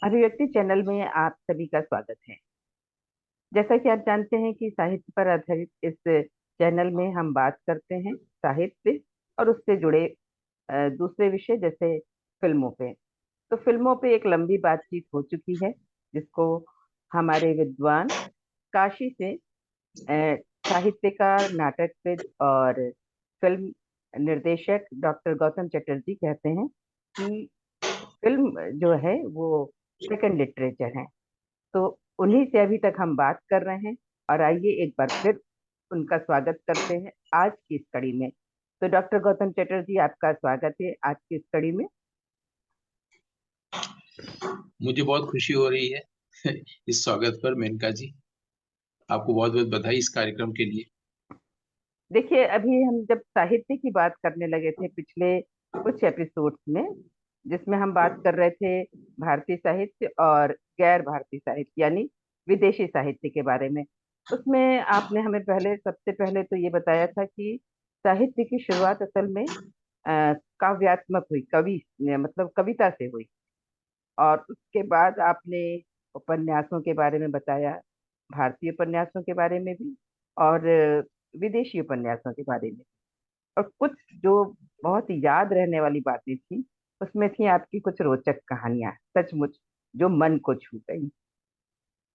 अभिव्यक्ति चैनल में आप सभी का स्वागत है। जैसा कि आप जानते हैं कि साहित्य पर आधारित इस चैनल में हम बात करते हैं साहित्य और उससे जुड़े दूसरे विषय जैसे फिल्मों पे। तो फिल्मों पे एक लंबी बातचीत हो चुकी है, जिसको हमारे विद्वान काशी से साहित्यकार, नाटकविद और फिल्म निर्देशक डॉक्टर गौतम चटर्जी कहते हैं कि फिल्म जो है वो सेकंड लिटरेचर है। तो उन्हीं से अभी तक हम बात कर रहे हैं, और आइए एक बार फिर उनका स्वागत करते हैं आज की इस कड़ी में। तो डॉक्टर गौतम चटर्जी, आपका स्वागत है आज की इस कड़ी में। मुझे बहुत खुशी हो रही है इस स्वागत पर मेनका जी। आपको बहुत बहुत बधाई इस कार्यक्रम के लिए। देखिए, अभी हम जब साहित्य की बात करने लगे थे पिछले कुछ एपिसोड्स में, जिसमें हम बात कर रहे थे भारतीय साहित्य और गैर भारतीय साहित्य यानी विदेशी साहित्य के बारे में। उसमें आपने हमें पहले सबसे पहले तो ये बताया था कि साहित्य की शुरुआत असल में काव्यात्मक हुई, कवि मतलब कविता से हुई। और उसके बाद आपने उपन्यासों के बारे में बताया, भारतीय उपन्यासों के बारे में भी और विदेशी उपन्यासों के बारे में। और कुछ जो बहुत ही याद रहने वाली बातें थी, उसमें थी आपकी कुछ रोचक कहानियां, सचमुच जो मन को छू गई।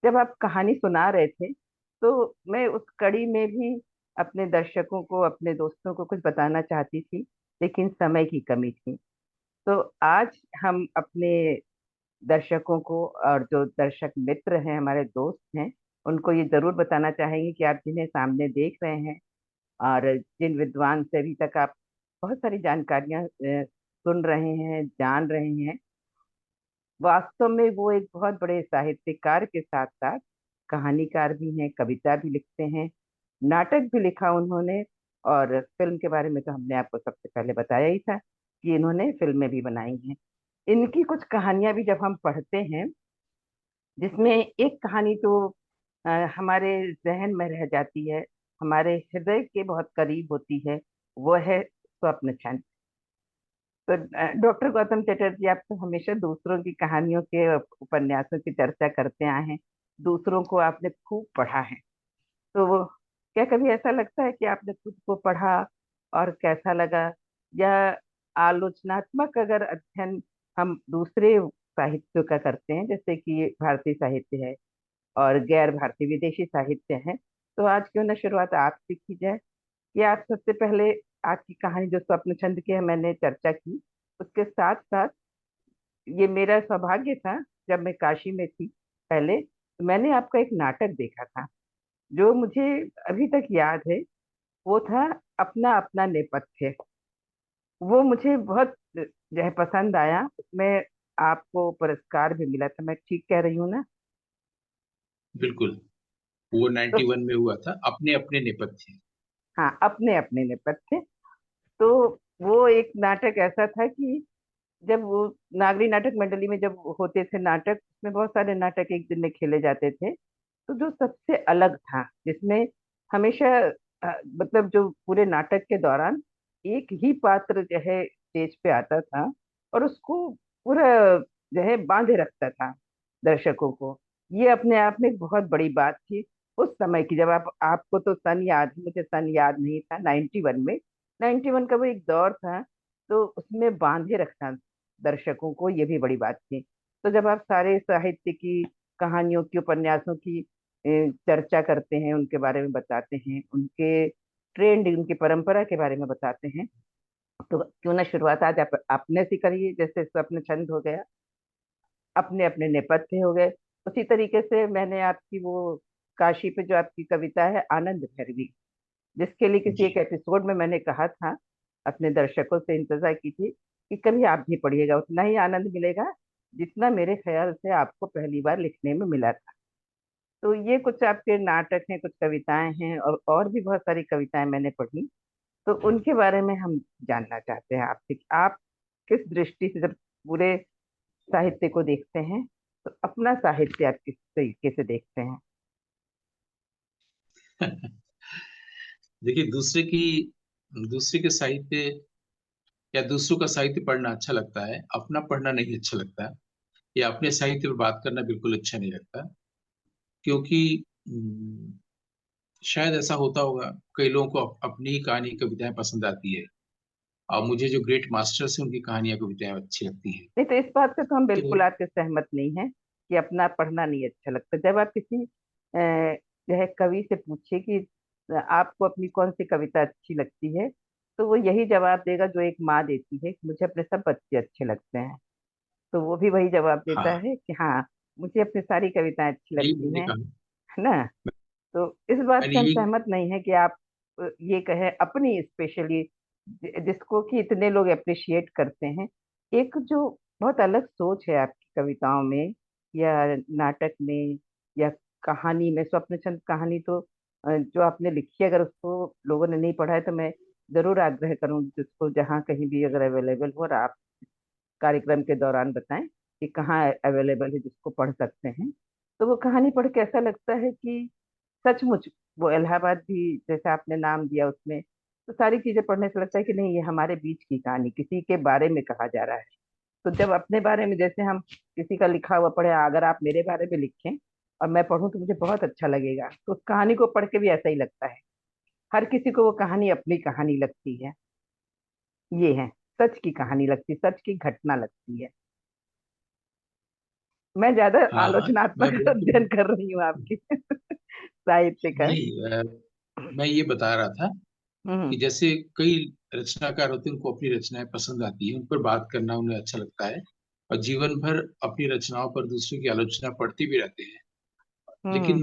जब आप कहानी सुना रहे थे, तो मैं उस कड़ी में भी अपने दर्शकों को, अपने दोस्तों को कुछ बताना चाहती थी, लेकिन समय की कमी थी। तो आज हम अपने दर्शकों को और जो दर्शक मित्र हैं, हमारे दोस्त हैं, उनको ये जरूर बताना चाहेंगे कि आप जिन्हें सामने देख रहे हैं और जिन विद्वान से अभी तक आप बहुत सारी जानकारियां सुन रहे हैं, जान रहे हैं, वास्तव में वो एक बहुत बड़े साहित्यकार के साथ साथ कहानीकार भी हैं, कविता भी लिखते हैं, नाटक भी लिखा उन्होंने। और फिल्म के बारे में तो हमने आपको सबसे पहले बताया ही था कि इन्होंने फिल्में भी बनाई हैं। इनकी कुछ कहानियां भी जब हम पढ़ते हैं, जिसमें एक कहानी तो हमारे जहन में रह जाती है, हमारे हृदय के बहुत करीब होती है, वो है स्वप्न छंद। तो डॉक्टर गौतम चटर्जी, आप तो हमेशा दूसरों की कहानियों के, उपन्यासों की चर्चा करते आए हैं, दूसरों को आपने खूब पढ़ा है। तो वो क्या कभी ऐसा लगता है कि आपने खुद को पढ़ा और कैसा लगा? या आलोचनात्मक अगर अध्ययन हम दूसरे साहित्यों का करते हैं, जैसे कि भारतीय साहित्य है और गैर भारतीय विदेशी साहित्य है, तो आज क्यों ना शुरुआत आपसे की जाए कि आप सबसे पहले आपकी कहानी जो स्वप्न छंद की है, मैंने चर्चा की, उसके साथ साथ ये मेरा सौभाग्य था, जब मैं काशी में थी पहले, तो मैंने आपका एक नाटक देखा था जो मुझे अभी तक याद है। वो था अपना अपना नेपथ्य। वो मुझे बहुत जो है पसंद आया। उसमें आपको पुरस्कार भी मिला था, मैं ठीक कह रही हूँ ना? बिल्कुल। वो तो 91 में हुआ था, अपने अपने नेपथ्य। हाँ, अपने अपने नेपथ्य। तो वो एक नाटक ऐसा था कि जब वो नागरी नाटक मंडली में जब होते थे नाटक, उसमें बहुत सारे नाटक एक दिन में खेले जाते थे। तो जो सबसे अलग था, जिसमें हमेशा मतलब जो पूरे नाटक के दौरान एक ही पात्र जो है स्टेज पे आता था और उसको पूरा जो है बांधे रखता था दर्शकों को। ये अपने आप में एक बहुत बड़ी बात थी उस समय की। जब आप, आपको तो सन याद है, मुझे सन याद नहीं था। 91 में, 91 का वो एक दौर था, तो उसमें बांधे रखना दर्शकों को, ये भी बड़ी बात थी। तो जब आप सारे साहित्य की कहानियों की, उपन्यासों की चर्चा करते हैं, उनके बारे में बताते हैं, उनके ट्रेंड, उनकी परंपरा के बारे में बताते हैं, तो क्यों ना शुरुआत आज आप अपने से करिए। जैसे स्वप्न छंद हो गया, अपने अपने नेपथ्य हो गए, उसी तरीके से मैंने आपकी वो काशी पे जो आपकी कविता है आनंद भैरवी, जिसके लिए किसी जी। एक एपिसोड में मैंने कहा था, अपने दर्शकों से इंतजार की थी कि कभी आप भी पढ़िएगा, उतना ही आनंद मिलेगा जितना मेरे ख्याल से आपको पहली बार लिखने में मिला था। तो ये कुछ आपके नाटक हैं, कुछ कविताएं हैं, और भी बहुत सारी कविताएं मैंने पढ़ी। तो उनके बारे में हम जानना चाहते हैं आपसे कि आप किस दृष्टि से जब पूरे साहित्य को देखते हैं, तो अपना साहित्य आप किस तरीके से देखते हैं? देखिए, दूसरे के साहित्य या दूसरों का साहित्य पढ़ना अच्छा लगता है, अपना पढ़ना नहीं अच्छा लगता है। ये अपने साहित्य पर बात करना बिल्कुल अच्छा नहीं लगता, क्योंकि शायद ऐसा होता होगा, कई लोगों को अपनी ही कहानी कविताएं पसंद आती है, और मुझे जो ग्रेट मास्टर्स हैं उनकी कहानियां कविताएं अच्छी लगती हैं। नहीं, तो इस बात से तो हम तो बिल्कुल आपके सहमत नहीं हैं कि अपना पढ़ना नहीं अच्छा लगता। जब आप किसी जो है कवि से पूछिए कि आपको अपनी कौन सी कविता अच्छी लगती है, तो वो यही जवाब देगा जो एक माँ देती है कि मुझे अपने सब बच्चे अच्छे लगते हैं। तो वो भी वही जवाब देता हाँ, है कि हाँ, मुझे अपनी सारी कविताएं अच्छी यही लगती मैंने हैं। कहा। है ना? तो इस बात मैंने से हम यही सहमत नहीं है कि आप ये कहें अपनी स्पेशली, जिसको कि इतने लोग अप्रिशिएट करते हैं। एक जो बहुत अलग सोच है आपकी कविताओं में या नाटक में या कहानी में, स्वप्न चंद कहानी तो जो आपने लिखी है, अगर उसको लोगों ने नहीं पढ़ा है तो मैं जरूर आग्रह करूंगी कि उसको जहाँ कहीं भी अगर अवेलेबल हो, और आप कार्यक्रम के दौरान बताएं कि कहाँ अवेलेबल है जिसको पढ़ सकते हैं। तो वो कहानी पढ़ के ऐसा लगता है कि सचमुच वो इलाहाबाद भी जैसे आपने नाम दिया उसमें, तो सारी चीजें पढ़ने से लगता है कि नहीं, ये हमारे बीच की कहानी किसी के बारे में कहा जा रहा है। तो जब अपने बारे में जैसे हम किसी का लिखा हुआ पढ़े, अगर आप मेरे बारे में लिखें और मैं पढ़ूं तो मुझे बहुत अच्छा लगेगा। तो उस कहानी को पढ़ के भी ऐसा ही लगता है। हर किसी को वो कहानी अपनी कहानी लगती है। ये है, सच की कहानी लगती है, सच की घटना लगती है। मैं ज्यादा हाँ, हाँ, मैं आलोचनात्मक बिल्कुल अध्ययन कर रही हूँ आपकी साहित्य का। नहीं, मैं ये बता रहा था कि हम्म। जैसे कई रचनाकार होते हैं, उनको अपनी रचनाएं पसंद आती है, उन पर बात करना उन्हें अच्छा लगता है, और जीवन भर अपनी रचनाओं पर दूसरों की आलोचना पढ़ते भी रहते हैं। हम्म। लेकिन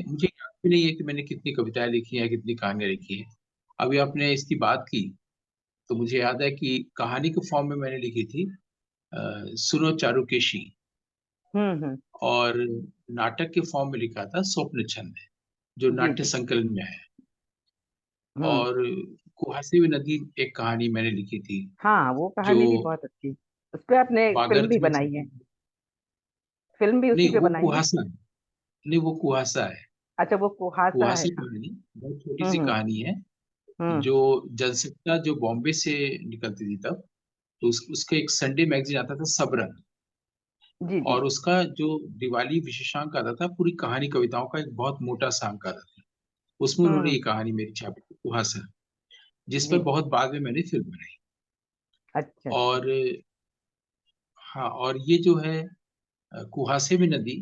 मुझे याद भी नहीं है कि मैंने कितनी कविताएं लिखी हैं, कितनी कहानियां लिखी हैं। अभी आपने इसकी बात की तो मुझे याद है कि कहानी के फॉर्म में मैंने लिखी थी सुनो चारुकेशी, हम्म। और नाटक के फॉर्म में लिखा था स्वप्न छंद, जो जी नाट्य जी। संकलन में है। हम्म। और कुहासे हुई नदी एक कहानी मैंने लिखी थी, हाँ, वो जो कहानी भी बहुत अच्छी। उस पे आपने फिल्म वागर्थ भी में बनाई है। छपी थी। फिल्म भी उसी नहीं पे वो बनाई है। कुहासा है, नहीं वो कुहासा है। अच्छा, वो कुहासा है। कुहासा हाँ। कहानी बहुत छोटी सी हम्म। कहानी है, हम्म। जो जनसत्ता जो बॉम्बे से निकलती थी तब, तो उसका एक संडे मैगजीन आता था सबरंग, जी जी। और उसका जो दिवाली विशेषांक आता था पूरी कहानी कविताओं का एक बहुत मोटा सा अंक आता था। उसमें उन्होंने हम्म। ये कहानी मेरी छापी थी कुहासा, जिस पर जी। बहुत बाद में मैंने फिल्म बनाई। अच्छा अच्छा। और हाँ, और ये जो है कुहासे में नदी,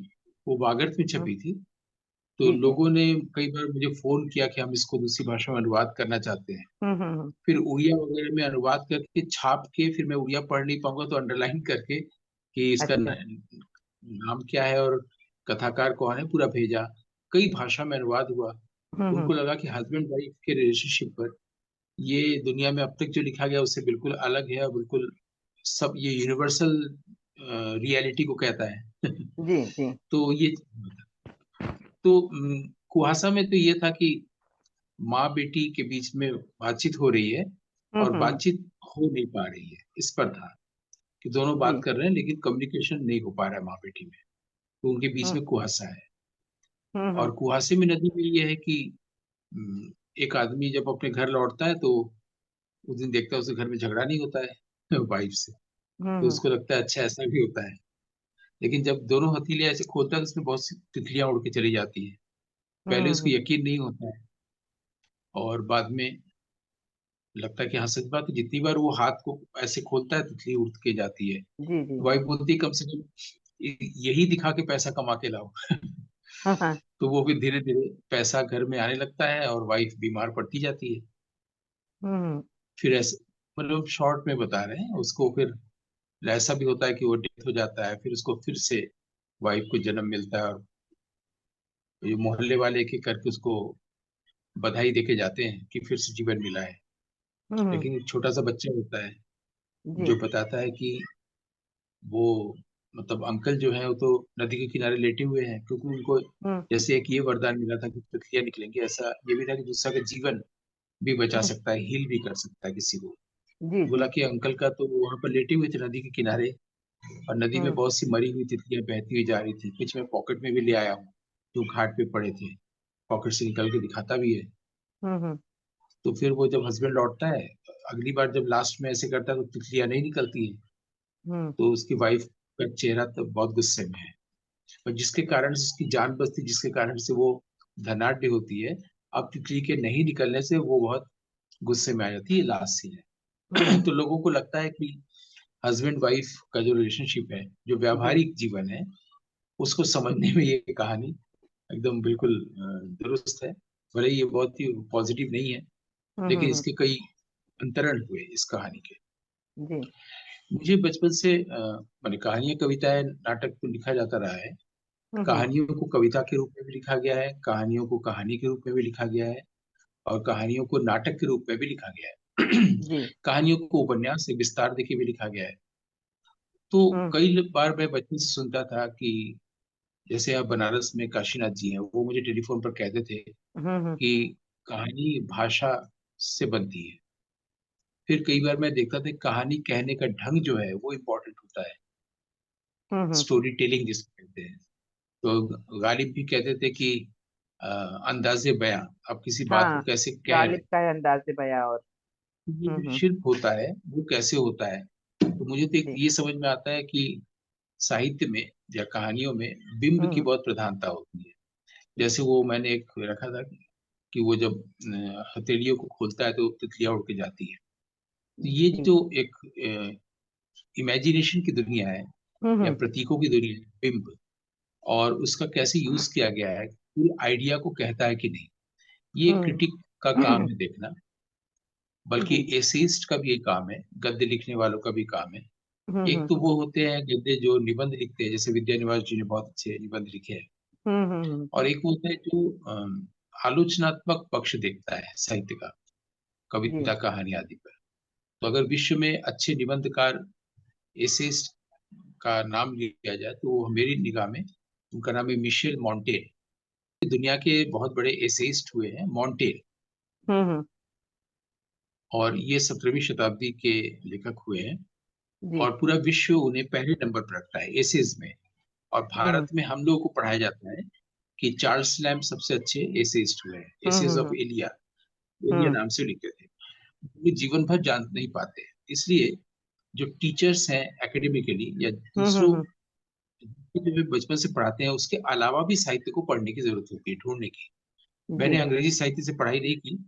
वो वागर्थ में हम्म। छपी थी। तो जी जी। लोगों ने कई बार मुझे फोन किया कि हम इसको दूसरी भाषा में अनुवाद करना चाहते हैं। हम्म। फिर उड़िया वगैरह में अनुवाद करके छाप के, फिर मैं उड़िया पढ़ नहीं पाऊंगा तो अंडरलाइन करके कि इसका अच्छा। नाम क्या है और कथाकार कौन है, पूरा भेजा। कई भाषा में अनुवाद हुआ। हम्म। उनको लगा कि हस्बैंड वाइफ के रिलेशनशिप पर ये दुनिया में अब तक जो लिखा गया उससे बिल्कुल अलग है, और बिल्कुल सब ये यूनिवर्सल रियलिटी को कहता है। जी जी। तो ये तो कुहासा में तो ये था कि माँ बेटी के बीच में बातचीत हो रही है, और हम्म। बातचीत हो नहीं पा रही है, इस पर था कि दोनों बात जी। कर रहे हैं लेकिन कम्युनिकेशन नहीं हो पा रहा है माँ बेटी में, तो उनके बीच हम्म। में कुहासा है। हम्म। और कुहासे में नदी में ये है कि हम्म, एक आदमी जब अपने घर लौटता है तो उस दिन देखता है उसके घर में झगड़ा नहीं होता है वाइफ से, तो हम्म। उसको लगता है अच्छा ऐसा भी होता है। लेकिन जब दोनों हथेलियां ऐसे खोलता है तो उसमें बहुत सी तितलियां उड़ के चली जाती है। पहले उसको हम्म। यकीन नहीं होता है, और बाद में लगता है कि हाँ सच बात है, जितनी बार वो हाथ को ऐसे खोलता है तितली उड़ के जाती है। जी जी। वाइफ बोलती है कम से कम यही दिखा के पैसा कमा के लाओ। हाँ हाँ। तो वो भी धीरे धीरे पैसा घर में आने लगता है, और वाइफ बीमार पड़ती जाती है। हम्म। फिर ऐसे, मतलब शॉर्ट में बता रहे हैं उसको, फिर ऐसा भी होता है कि वो डेथ हो जाता है, फिर उसको फिर से वाइफ को जन्म मिलता है, और ये मोहल्ले वाले एक एक करके उसको बधाई देके जाते हैं कि फिर से जीवन मिला है। हम्म। लेकिन एक छोटा सा बच्चा होता है जी। जो बताता है कि वो, मतलब अंकल जो है वो तो नदी के किनारे लेटे हुए हैं, क्योंकि उनको हम्म। जैसे एक ये वरदान मिला था कि तितलियां निकलेंगी, ऐसा ये भी था कि दूसरा का जीवन भी बचा हम्म। सकता है, हील भी कर सकता है किसी को। जी बोला जी। कि अंकल का तो वहां पर लेटे हुए थे नदी के किनारे, और नदी में हम्म। बहुत सी मरी हुई तितलियां बहती हुई जा रही थी, कुछ मैं पॉकेट में भी ले आया हूँ, जो घाट पे पड़े थे, पॉकेट से निकल के दिखाता भी है। हम्म। तो फिर वो जब हस्बैंड लौटता है, अगली बार जब लास्ट में ऐसे करता है तो तितलियां नहीं निकलती है। हम्म। तो उसकी वाइफ का चेहरा तो बहुत गुस्से में है, और जिसके कारण से उसकी जान बचती, जिसके कारण से वो धनाढ़ होती है, अब तितली के नहीं निकलने से वो बहुत गुस्से में आ जाती है। लास्ट सीन है। हम्म। तो लोगों को लगता है कि हस्बैंड वाइफ का जो रिलेशनशिप है, जो जी। व्यावहारिक जीवन है, उसको समझने में ये कहानी एकदम बिल्कुल दुरुस्त है। भले ही ये बहुत ही पॉजिटिव नहीं है, लेकिन हम्म। इसके कई अंतरण हुए इस कहानी के। जी। मुझे बचपन से माने कहानियां, कविताएं, नाटक तो लिखा जाता रहा है। हम्म। कहानियों को कविता के रूप में भी लिखा गया है, कहानियों को कहानी के रूप में भी लिखा गया है, और कहानियों को नाटक के रूप में भी लिखा गया है। जी। कहानियों को उपन्यास से विस्तार देके भी लिखा गया है। तो हम्म। कई बार मैं बचपन से सुनता था कि जैसे आप बनारस में काशीनाथ जी हैं, वो मुझे टेलीफोन पर कहते थे हम्म। कि कहानी भाषा से बनती है। फिर कई बार मैं देखता था कि कहानी कहने का ढंग जो है वो इम्पोर्टेंट होता है, हम्म। स्टोरी टेलिंग जिसको कहते हैं। तो गालिब भी कहते थे कि अंदाजे बयां, आप किसी बात को हाँ, कैसे कह रहे गालिब हैं, का है अंदाज़े बयां। और ये जो शिल्प होता है वो कैसे होता है। तो मुझे तो एक जी। ये समझ में आता है कि साहित्य में या कहानियों में बिंब की हम्म। बहुत प्रधानता होती है। जैसे वो मैंने एक रखा था कि वो जब हथेलियों को खोलता है तो तितलियां उड़ के जाती है। तो ये जी। जो एक इमेजिनेशन की दुनिया है, या हम्म। प्रतीकों की दुनिया है, बिंब, और उसका कैसे यूज किया गया है, पूरी आइडिया को कहता है कि नहीं, ये हम्म। क्रिटिक का काम है देखना। बल्कि जी। एसेइस्ट का भी ये काम है, गद्य लिखने वालों का भी काम है। एक हम्म। तो वो होते हैं गद्य जो निबंध लिखते हैं, जैसे विद्यानिवास जी ने बहुत अच्छे निबंध लिखे हैं। हम्म। और एक वो होता है जो आलोचनात्मक पक्ष देखता है साहित्य का, जी। कविता, कहानी आदि पर। तो अगर विश्व में अच्छे निबंधकार, एसेइस्ट का नाम लिया जाए, तो वो मेरी निगाह में उनका नाम है मिशेल मॉन्टेन। दुनिया के बहुत बड़े एसेइस्ट हुए हैं मॉन्टेन, हम्म। और ये 17वीं शताब्दी के लेखक हुए हैं। जी। और पूरा विश्व उन्हें पहले नंबर पर रखता है एसेज में। और भारत में हम लोगों को पढ़ाया जाता है कि चार्ल्स लैम्ब सबसे अच्छे एसेइस्ट हुए हैं, एसेज ऑफ हम्म। एलिया, एलिया हम्म। नाम से लिखे थे। वो जीवन भर जान नहीं पाते, इसलिए जो टीचर्स हैं एकेडमिकली या दूसरों हम्म। को जो भी बचपन से पढ़ाते हैं, उसके अलावा भी साहित्य को पढ़ने की जरूरत होती है, ढूंढने की। जी। मैंने अंग्रेजी साहित्य से पढ़ाई नहीं की,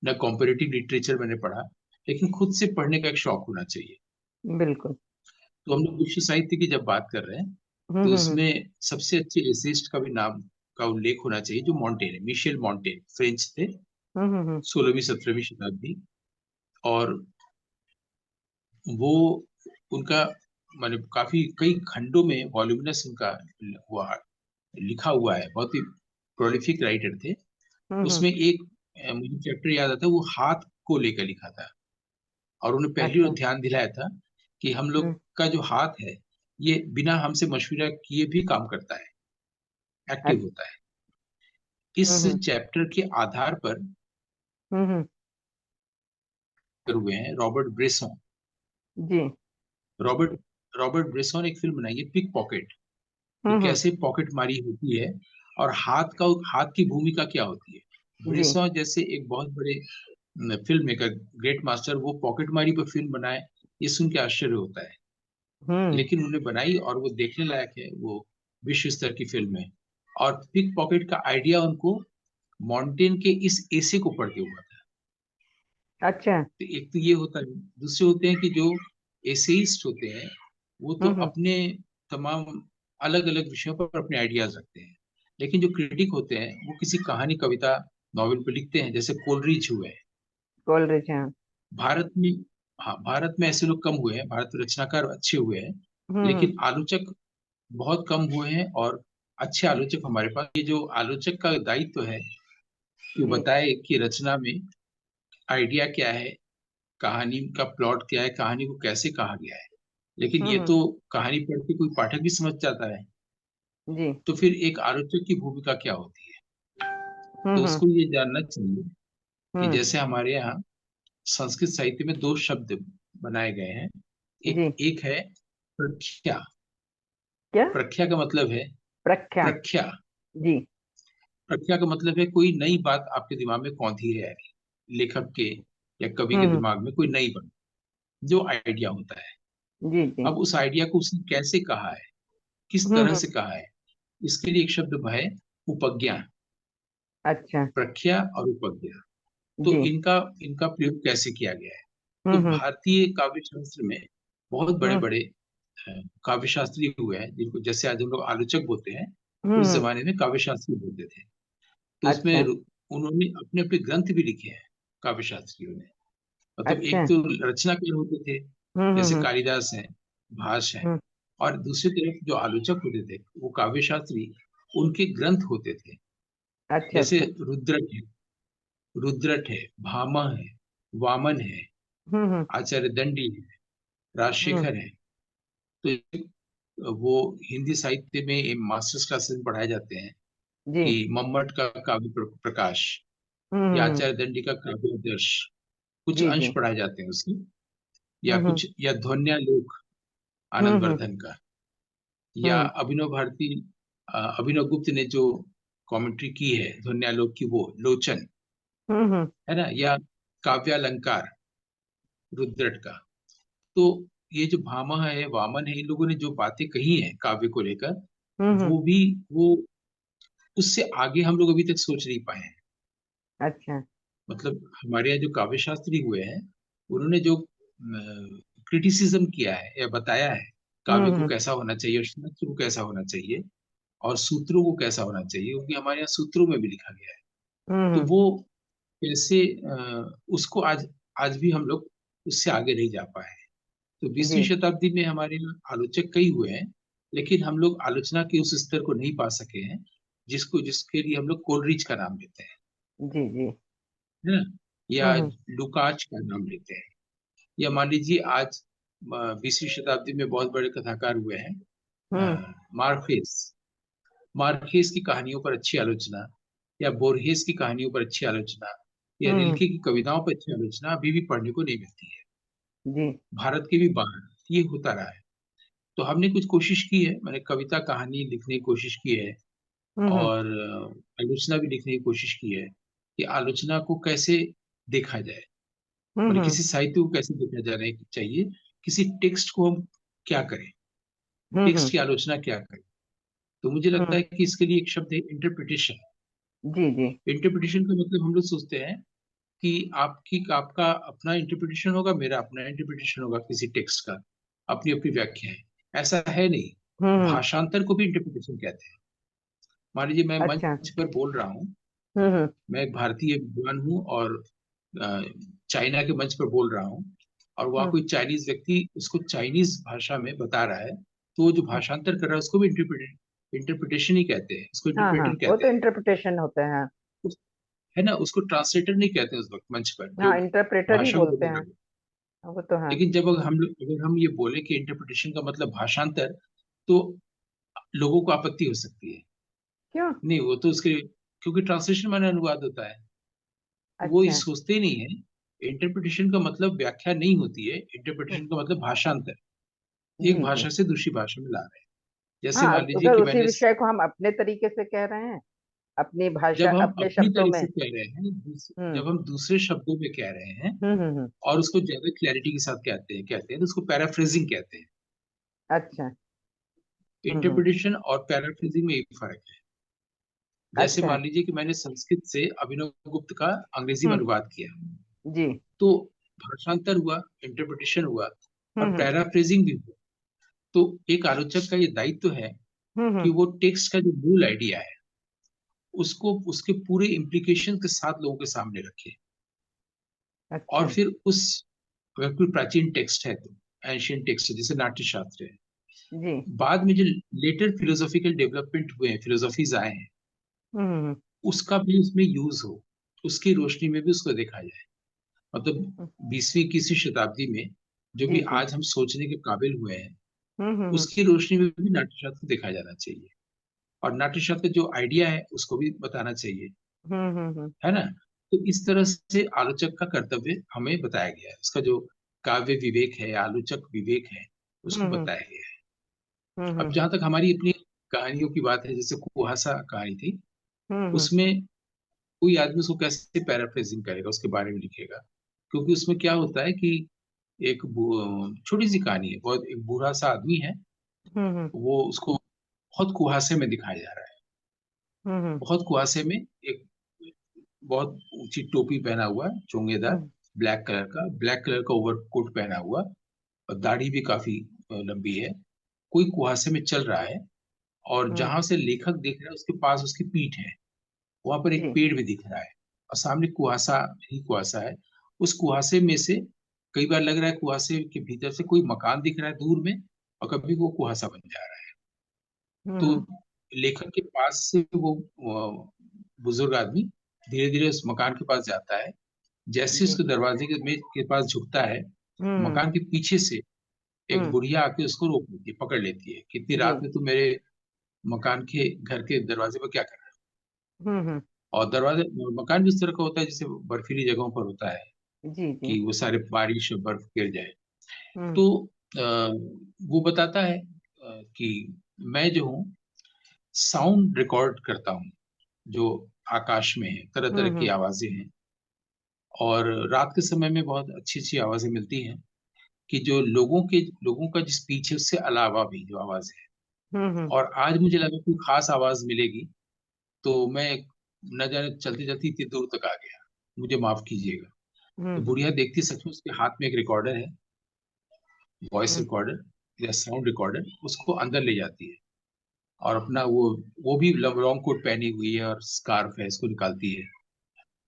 न कॉम्परेटिव लिटरेचर मैंने पढ़ा, लेकिन खुद से पढ़ने का एक शौक होना चाहिए। बिल्कुल। तो हम लोग विश्व साहित्य की जब बात कर रहे हैं, तो हम्म। उसमें सबसे अच्छे एसेइस्ट का भी नाम का उल्लेख होना चाहिए, जो मॉन्टेन है, मिशेल मॉन्टेन, फ्रेंच थे, हम्म। 16वीं 17वीं शताब्दी। और वो, उनका माने काफी कई खंडों में वॉल्यूमिनस उनका हुआ, लिखा हुआ है, बहुत ही प्रोलिफिक राइटर थे। हम्म। उसमें एक मुझे चैप्टर याद आता है, वो हाथ को लेकर लिखा था। और उन्हें पहली अच्छा। बार ध्यान दिलाया था कि हम लोग हम्म। का जो हाथ है, ये बिना हमसे मशवरा किए भी काम करता है, एक्टिव अच्छा। होता है। इस हम्म। चैप्टर के आधार पर हम्म। हुए हैं रॉबर्ट ब्रेसो। जी। रॉबर्ट रॉबर्ट ब्रेसो ने एक फिल्म बनाई है, पिक पॉकेट, कि हम्म। कैसे पॉकेट मारी होती है, और हाथ की भूमिका क्या होती है। जी। ब्रेसो जैसे एक बहुत बड़े फिल्म मेकर, ग्रेट मास्टर, वो पॉकेट मारी पर फिल्म बनाए, ये सुन के आश्चर्य होता है। हम्म। लेकिन उन्होंने बनाई, और वो देखने लायक है, वो विश्व स्तर की फिल्म है। और पिक पॉकेट का आइडिया उनको मॉन्टेन के इस ऐसे को पढ़ के हुआ था। अच्छा। तो एक तो ये होता है, दूसरे होते हैं कि जो एसेइस्ट होते हैं, वो तो हम्म। अपने तमाम अलग अलग विषयों पर अपने आइडियाज रखते हैं। लेकिन जो क्रिटिक होते हैं, वो किसी कहानी, कविता, नॉवेल पर लिखते हैं, जैसे कोलरिज हुए हैं कॉलरेज, हाँ। भारत में। हाँ, भारत में ऐसे लोग कम हुए हैं, भारत में रचनाकार अच्छे हुए हैं, हम्म। लेकिन आलोचक बहुत कम हुए हैं। और अच्छे आलोचक हमारे पास, ये जो आलोचक का दायित्व है कि वो जी। बताए कि रचना में आइडिया क्या है, कहानी का प्लॉट क्या है, कहानी को कैसे कहा गया है। लेकिन ये हम्म। तो कहानी पढ़ के कोई पाठक भी समझ जाता है। जी। तो फिर एक आलोचक की भूमिका क्या होती है। तो हम्म। उसको ये जानना चाहिए कि हम्म। जैसे हमारे यहाँ संस्कृत साहित्य में दो शब्द बनाए गए हैं। एक जी। एक है प्रख्या। क्या? प्रख्या का मतलब है, प्रख्या। प्रख्या जी। प्रख्या का मतलब है कोई नई बात आपके दिमाग में कौंधी है, लेखक के या कवि के हम्म। दिमाग में कोई नई बात, जो आइडिया होता है। जी जी। अब उस आइडिया को उसने कैसे कहा है, किस तरह हम्म। से कहा है, इसके लिए एक शब्द है उपज्ञा। अच्छा। प्रख्या और उपज्ञा, तो जी। इनका इनका प्रयोग कैसे किया गया है। तो हम्म। भारतीय काव्य शास्त्र में बहुत बड़े हम्म। बड़े काव्य शास्त्री हुए हैं, जिनको जैसे आज हम लोग आलोचक बोलते हैं, उस हम्म। जमाने में काव्य शास्त्री बोलते थे। तो उसमें अच्छा। उन्होंने अपने अपने ग्रंथ भी लिखे हैं काव्य शास्त्रियों ने। मतलब अच्छा। एक तो रचनाकार होते थे, हम्म। जैसे हम्म। कालिदास हैं, भास हैं, हम्म। और दूसरी तरफ जो आलोचक होते थे वो काव्य शास्त्री, उनके ग्रंथ होते थे। अच्छा जैसे अच्छा। रुद्रट है, भामा है, वामन है, हम्म। आचार्य दंडी है, हम्म। राजशेखर है। तो वो हिंदी साहित्य में मास्टर्स क्लासेस में पढ़ाए जाते हैं जी। कि मम्मट का काव्य प्रकाश या हम्म। आचार्य दंडी का काव्य दर्श, कुछ जी अंश जी। पढ़ाए जाते हैं उसके, या हम्म। कुछ, या ध्वन्यालोक आनंद हम्म। वर्धन का, या हम्म। अभिनव भारती, अभिनव गुप्त ने जो कमेंट्री की है ध्वन्यालोक की, वो लोचन हम्म। है ना, या काव्यालंकार रुद्रट का। तो ये जो भामा है, वामन है, इन लोगों ने जो बातें कही हैं काव्य को लेकर, हम्म। वो भी वो उससे आगे हम लोग अभी तक सोच नहीं पाए हैं। अच्छा। मतलब हमारे यहाँ जो काव्य शास्त्री हुए हैं, उन्होंने जो क्रिटिसिज्म किया है या बताया है काव्य को हम्म। कैसा होना चाहिए और शास्त्र को कैसा होना चाहिए और सूत्रों को कैसा होना चाहिए, क्योंकि हमारे यहाँ सूत्रों में भी लिखा गया है। तो हम्म। वो कैसे उसको आज आज भी हम लोग उससे आगे नहीं जा पाए हैं। तो जी 20वीं शताब्दी में हमारे यहाँ आलोचक कई हुए हैं, लेकिन हम लोग आलोचना के उस स्तर को नहीं पा सके हैं जिसको जिसके लिए हम लोग कोलरिच का नाम लेते हैं, जी। जी। है ना, या हम्म। लुकाच का नाम लेते हैं। या मान लीजिए आज 20वीं शताब्दी में बहुत बड़े कथाकार हुए हैं, हम्म। मार्केस। मार्केस की कहानियों पर अच्छी आलोचना, या बोरहेस की कहानियों पर अच्छी आलोचना, या हम्म। रिल्के की कविताओं पर अच्छी आलोचना अभी भी पढ़ने को नहीं मिलती है, जी। भारत के भी बाहर। ये होता रहा है। तो हमने कुछ कोशिश की है, मैंने कविता कहानी लिखने की कोशिश की है, हम्म। और आलोचना भी लिखने की कोशिश की है कि आलोचना को कैसे देखा जाए, मतलब हम्म। किसी साहित्य को कैसे देखा जाना चाहिए, किसी टेक्स्ट को हम क्या करें, हम्म। टेक्स्ट की आलोचना क्या करें। तो मुझे लगता हम्म। है कि इसके लिए एक शब्द है इंटरप्रिटेशन। जी जी। इंटरप्रिटेशन का मतलब हम लोग सोचते हैं कि आपका अपना इंटरप्रिटेशन होगा, मेरा अपना इंटरप्रिटेशन होगा किसी टेक्स्ट का, अपनी अपनी व्याख्या है। ऐसा है नहीं। हम्म। भाषांतर को भी इंटरप्रिटेशन कहते हैं। मान लीजिए मैं अच्छा। मंच पर बोल रहा हूँ, हम्म। मैं एक भारतीय विद्वान हूँ और अ, चाइना के मंच पर बोल रहा हूँ, और वहाँ हम्म। कोई चाइनीज व्यक्ति उसको चाइनीज भाषा में बता रहा है, तो वो जो भाषांतर कर रहा है उसको भी इंटरप्रिटेशन ही कहते हैं, उसको हाँ हाँ, इंटरप्रेटर वो कहते तो हैं। इंटरप्रिटेशन होता है। उस- है ना, उसको ट्रांसलेटर नहीं कहते उस वक्त मंच पर जो हाँ, इंटरप्रेटर ही भाषा को बोलते बोलने हैं। वाले। वो तो हाँ। लेकिन जब अगर हम ये बोले कि इंटरप्रिटेशन का मतलब भाषांतर, तो लोगों को आपत्ति हो सकती है। क्यों? नहीं, वो तो उसके, क्योंकि ट्रांसलेशन माने अनुवाद होता है, तो वो अच्छा। इस सोचते ही नहीं है। इंटरप्रिटेशन का मतलब व्याख्या नहीं होती है, हम्म। इंटरप्रिटेशन का मतलब भाषांतर, एक जी जी। भाषा से दूसरी भाषा में ला रहे हैं। जैसे हाँ, मान लीजिए अगर कि उसी विषय को हम अपने तरीके से कह रहे हैं, अपनी भाषा जब हम अपने अपनी शब्दों तरह में। से कह रहे हैं, हम्म। जब हम दूसरे शब्दों में कह रहे हैं हम्म। और उसको ज्यादा क्लैरिटी के साथ कहते हैं तो उसको पैराफ्रेजिंग कहते हैं। अच्छा। हम्म। इंटरप्रिटेशन और पैराफ्रेजिंग में एक फर्क है। जैसे अच्छा। मान लीजिए कि मैंने संस्कृत से अभिनव गुप्त का अंग्रेजी में हम्म। अनुवाद किया, जी। तो भाषांतर हुआ, इंटरप्रिटेशन हुआ, और हम्म। पैराफ्रेजिंग भी हुआ। तो एक आलोचक का ये दायित्व है कि हम्म। वो टेक्स्ट का जो मूल आइडिया है उसको उसके पूरे इम्प्लीकेशन के साथ लोगों के सामने रखे, और अच्छा। फिर उस, अगर कोई प्राचीन टेक्स्ट है तो एंशियंट टेक्स्ट है जैसे नाट्य शास्त्र है, जी। बाद में जो लेटर फिलोसॉफिकल डेवलपमेंट हुए हैं, फिलोसॉफीज आए हैं, हम्म। उसका भी उसमें यूज हो, उसकी रोशनी में भी उसको देखा जाए। मतलब 20वीं 21वीं शताब्दी में जो जी भी जी। आज हम सोचने के काबिल हुए हैं, हम्म। उसकी रोशनी में भी नाट्यशास्त्र को देखा जाना चाहिए, और नाट्यशास्त्र का जो आइडिया है उसको भी बताना चाहिए, हम्म। है ना। तो इस तरह से आलोचक का कर्तव्य हमें बताया गया है, उसका जो काव्य विवेक है, आलोचक विवेक है, उसको हम्म। बताया गया है। अब हम्म। जहां तक हमारी अपनी कहानियों की बात है, जैसे कुहासा कहानी थी, हम्म। उसमें कोई आदमी उसको कैसे पैराफ्रेजिंग करेगा, उसके बारे में लिखेगा, क्योंकि उसमें क्या होता है कि एक छोटी सी कहानी है। बहुत एक बूढ़ा सा आदमी है, हम्म वो उसको बहुत कुहासे में दिखाया जा रहा है। हम्म बहुत कुहासे में एक बहुत ऊंची टोपी पहना हुआ है, चोंगेदार, हम्म ब्लैक कलर का ओवरकोट पहना हुआ, और दाढ़ी भी काफी लंबी है। कोई कुहासे में चल रहा है, और हम्म, जहां से लेखक देख रहा है उसके पास उसकी पीठ है, वहां पर एक जी पेड़ भी दिख रहा है, और सामने कुहासा ही कुहासा है। उस कुहासे में से कई बार लग रहा है कुहासे के भीतर से कोई मकान दिख रहा है दूर में, और कभी वो कुहासा बन जा रहा है। तो हम्म लेखक के पास से वो बुजुर्ग आदमी धीरे धीरे उस मकान के पास जाता है। जैसे ही जी उसके दरवाजे के पास झुकता है, हम्म मकान के पीछे से एक हम्म बुढ़िया आके उसको रोक लेती है, पकड़ लेती है कि इतनी जी रात में तू मेरे मकान के घर के दरवाजे पर क्या कर रहा है। हम्म, और दरवाजे, मकान भी इस तरह का होता है जैसे बर्फीली जगहों पर होता है, जी जी कि वो सारे बारिश और बर्फ गिर जाए। हम्म तो वो बताता है कि मैं जो हूँ साउंड रिकॉर्ड करता हूँ, जो आकाश में है तरह तरह की हम्म आवाजें हैं। और रात के समय में बहुत अच्छी अच्छी आवाजें मिलती हैं, कि जो लोगों का जिस पीछे उससे अलावा भी जो आवाज है। हम्म और आज मुझे लगा कोई खास आवाज मिलेगी, तो मैं न जाने चलते चलते इतनी दूर तक आ गया, मुझे माफ कीजिएगा। तो हम्म बुढ़िया देखती, सच में उसके हाथ में एक रिकॉर्डर है, वॉइस हम्म रिकॉर्डर या साउंड रिकॉर्डर, उसको अंदर ले जाती है, और अपना वो भी लॉन्ग कोट पहनी हुई है और स्कार्फ है, इसको निकालती है,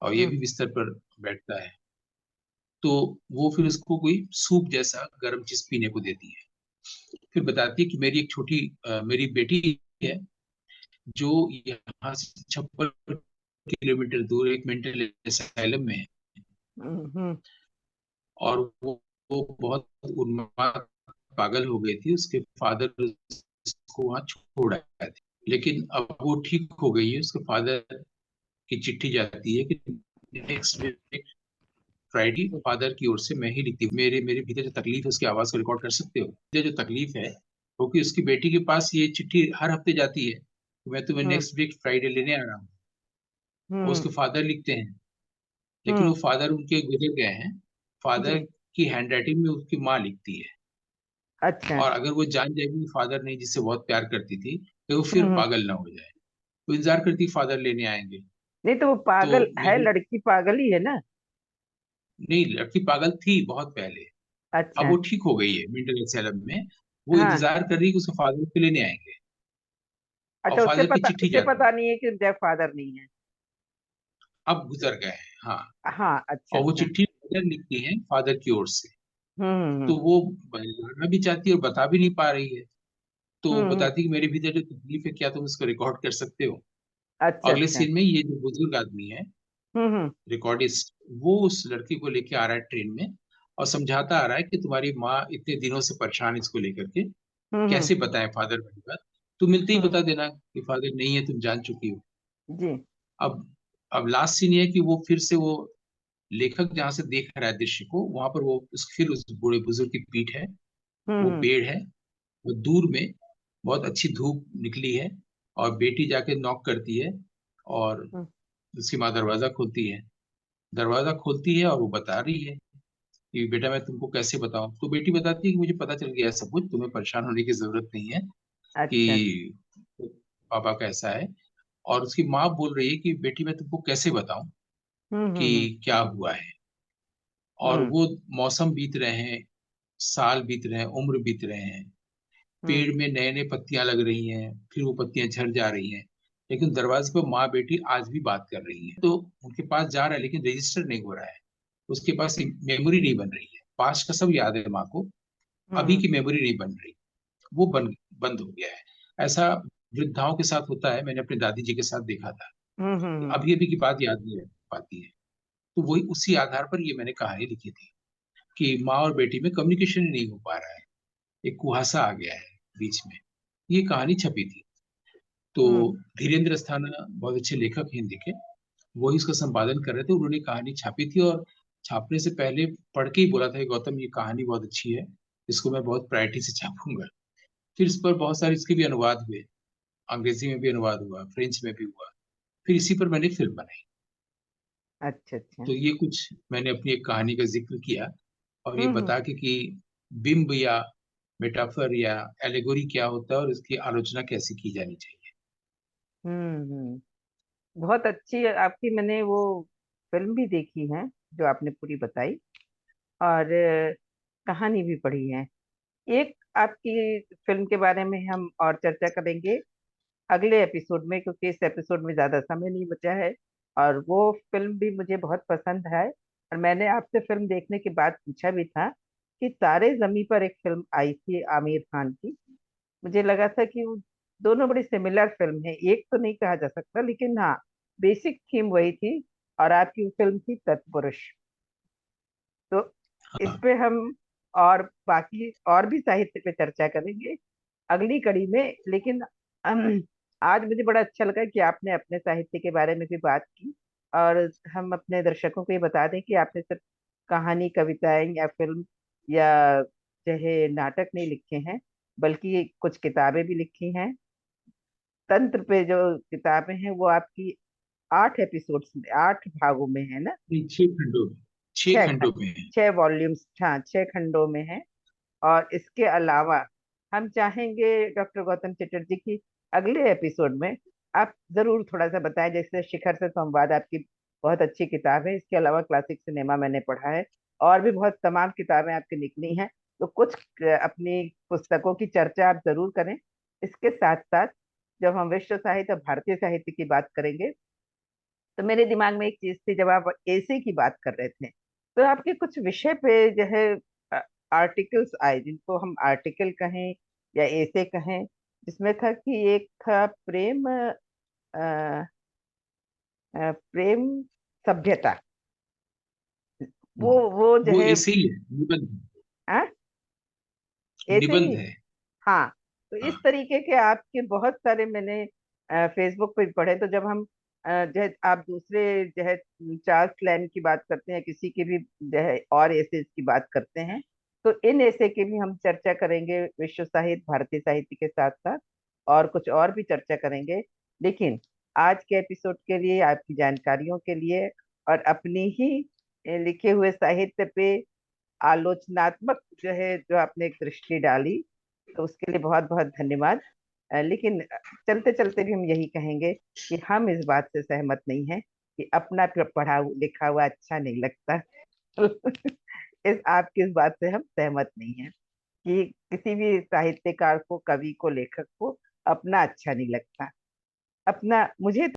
और ये भी हम्म बिस्तर पर बैठता है। तो वो फिर उसको कोई सूप जैसा गर्म चीज पीने को देती है। फिर बताती है कि मेरी एक मेरी बेटी है, जो यहाँ से 56 किलोमीटर दूर एक मेंटल एसाइलम में है। हम्म और वो बहुत उन्माद पागल हो गई थी, उसके फादर उसको वहां छोड़ आए थे, लेकिन अब वो ठीक हो गई है। उसके फादर की चिट्ठी जाती है कि नेक्स्ट वीक फ्राइडे फादर की ओर से मैं ही लिखती हूँ, मेरे मेरे भीतर जो तकलीफ है उसकी आवाज को रिकॉर्ड कर सकते हो। ये जो तकलीफ है वो कि उसकी बेटी के पास ये चिट्ठी हर हफ्ते जाती है, मैं तुम्हें हम्म नेक्स्ट वीक फ्राइडे लेने आ रहा हूँ। और हम्म उसके फादर लिखते हैं, लेकिन वो हम्म, फादर उनके गुजर गए हैं। फादर जी की हैंडराइटिंग में उसकी माँ लिखती है। अच्छा और अगर वो जान जाएगी कि फादर नहीं, जिससे बहुत प्यार करती थी, तो वो फिर हम्म, पागल ना हो जाए। तो इंतजार करती फादर लेने आएंगे। नहीं तो वो तो पागल है, मेरी, लड़की पागल ही है ना। नहीं, लड़की पागल थी बहुत पहले, अब अच्छा वो ठीक हो गई है मेंटल एसाइलम में। वो हाँ, इंतजार कर रही है कि उसके फादर को लेने आएंगे, और अच्छा फादर की चिट्ठी उसे जाती है। पता नहीं है कि उनका फादर नहीं है। अब गुजर गए हैं, हाँ। हाँ अच्छा और वो अच्छा चिट्ठी फादर लिखती है फादर की ओर से। तो हम्म वो जाना भी चाहती है और बता भी नहीं पा रही है। तो वो हम्म, बताती है कि मेरे भीतर जो तकलीफ है, क्या तुम इसको रिकॉर्ड कर सकते हो। अच्छा अगले अच्छा सीन में ये जो बुजुर्ग आदमी है, हम्म रिकॉर्डिस्ट, वो उस लड़की को लेके आ रहा है ट्रेन में, और समझाता आ रहा है कि तुम्हारी माँ इतने दिनों से परेशान है इसको लेकर के, हम्म कैसे बताएं फादर वाली बात। तू मिलते ही हम्म, बता देना कि फादर नहीं है, तुम जान चुकी हो। जी अब अब लास्ट सीन ये है कि वो फिर से वो लेखक जहां से देख रहा है दृश्य को, वहां पर वो फिर उस बूढ़े बुजुर्ग की पीठ है, वो हम्म पेड़ है, वो दूर में बहुत अच्छी धूप निकली है, और बेटी जाके नॉक करती है, और हम्म उसकी माँ दरवाजा खोलती है। दरवाजा खोलती है और वो बता रही है कि बेटा मैं तुमको कैसे बताऊं। तो बेटी बताती है कि मुझे पता चल गया सब कुछ, तुम्हें परेशान होने की जरूरत नहीं है, अच्छा कि पापा कैसा है। और उसकी माँ बोल रही है कि बेटी मैं तुमको कैसे बताऊं हम्म कि क्या हुआ है। और हम्म वो मौसम बीत रहे हैं, साल बीत रहे हैं, उम्र बीत रहे हैं, हम्म पेड़ में नए नए पत्तियां लग रही हैं, फिर वो पत्तियां झड़ जा रही हैं, लेकिन दरवाजे पर माँ बेटी आज भी बात कर रही हैं। तो उनके पास जा रहा है, लेकिन रजिस्टर नहीं हो रहा है, उसके पास मेमोरी नहीं बन रही है, पास्ट का सब याद है माँ को, अभी हम्म की मेमोरी नहीं बन रही, वो बंद हो गया है। ऐसा वृद्धाओं के साथ होता है, मैंने अपनी दादी जी के साथ देखा था, हम्म, अभी अभी की बात याद नहीं रह पाती है। तो वही उसी आधार पर ये मैंने कहानी लिखी थी, कि माँ और बेटी में कम्युनिकेशन ही नहीं हो पा रहा है, एक कुहासा आ गया है बीच में। ये कहानी छपी थी। तो हम्म, धीरेन्द्र अस्थाना बहुत अच्छे लेखक हैं हिंदी के, वही उसका संपादन कर रहे थे, उन्होंने कहानी छापी थी, और छापने से पहले पढ़ के ही बोला था कि गौतम ये कहानी बहुत अच्छी है, इसको मैं बहुत प्रायोरिटी से छापूंगा। फिर इस पर बहुत सारे इसके भी अनुवाद हुए, अंग्रेजी में भी अनुवाद हुआ, फ्रेंच में भी हुआ, फिर इसी पर मैंने फिल्म बनाई। अच्छा अच्छा तो ये कुछ मैंने अपनी एक कहानी का जिक्र किया, और ये हम्म बता के कि बिंब या मेटाफर या एलेगोरी क्या होता है और इसकी आलोचना कैसे की जानी चाहिए। बहुत अच्छी आपकी, मैंने वो फिल्म भी देखी है जो आपने पूरी बताई, और कहानी भी पढ़ी है। एक आपकी फिल्म के बारे में हम और चर्चा करेंगे अगले एपिसोड में, क्योंकि इस एपिसोड में ज्यादा समय नहीं बचा है। और वो फिल्म भी मुझे बहुत पसंद है, और मैंने आपसे फिल्म देखने के बाद पूछा भी था कि तारे जमी पर एक फिल्म आई थी आमिर खान की। मुझे लगा था कि वो दोनों बड़ी सिमिलर फिल्म है, एक तो नहीं कहा जा सकता, लेकिन हाँ, बेसिक थीम वही थी। और आपकी वो फिल्म थी तत्पुरुष। तो इस हाँ। पे हम और बाकी और भी साहित्य पे चर्चा करेंगे अगली कड़ी में। लेकिन आज मुझे बड़ा अच्छा लगा कि आपने अपने साहित्य के बारे में भी बात की। और हम अपने दर्शकों को ये बता दें कि आपने सिर्फ कहानी, कविताएं या फिल्म या चाहे नाटक नहीं लिखे हैं, बल्कि कुछ किताबें भी लिखी हैं। तंत्र पे जो किताबें हैं वो आपकी 8 एपिसोड्स में, 8 भागों में है ना। नहीं, 6 खंडों में, छह छह खंड खंडों में है। 6 वॉल्यूम्स, हाँ, 6 खंडों में है। और इसके अलावा हम चाहेंगे डॉक्टर गौतम चटर्जी की अगले एपिसोड में आप जरूर थोड़ा सा बताएं। जैसे शिखर से संवाद आपकी बहुत अच्छी किताब है, इसके अलावा क्लासिक सिनेमा मैंने पढ़ा है, और भी बहुत तमाम किताबें आपकी निकली हैं। तो कुछ अपनी पुस्तकों की चर्चा आप जरूर करें। इसके साथ साथ जब हम विश्व साहित्य और भारतीय साहित्य की बात करेंगे, तो मेरे दिमाग में एक चीज थी, जब आप ऐसे की बात कर रहे थे तो आपके कुछ विषय पे जो है आर्टिकल्स आए, जिनको हम आर्टिकल कहें या ऐसे कहें, जिसमें था कि एक था प्रेम, प्रेम सभ्यता। वो जो वो है, ऐसे ही है, निबंध। हाँ, ऐसे निबंध ही। है। हाँ, तो इस हाँ। तरीके के आपके बहुत सारे मैंने फेसबुक पे पढ़े। तो जब हम जो है आप दूसरे जो है चार्ल्स लैंग की बात करते हैं, किसी की भी जो है और एसेज की बात करते हैं, तो इन ऐसे की भी हम चर्चा करेंगे विश्व साहित्य भारतीय साहित्य के साथ साथ, और कुछ और भी चर्चा करेंगे। लेकिन आज के एपिसोड के लिए, आपकी जानकारियों के लिए, और अपनी ही लिखे हुए साहित्य पे आलोचनात्मक जो है जो आपने एक दृष्टि डाली, तो उसके लिए बहुत बहुत धन्यवाद। लेकिन चलते चलते भी हम यही कहेंगे कि हम इस बात से सहमत नहीं हैं कि अपना पढ़ा लिखा हुआ अच्छा नहीं लगता। इस आपकी इस बात से हम सहमत नहीं हैं कि किसी भी साहित्यकार को, कवि को, लेखक को अपना अच्छा नहीं लगता। अपना मुझे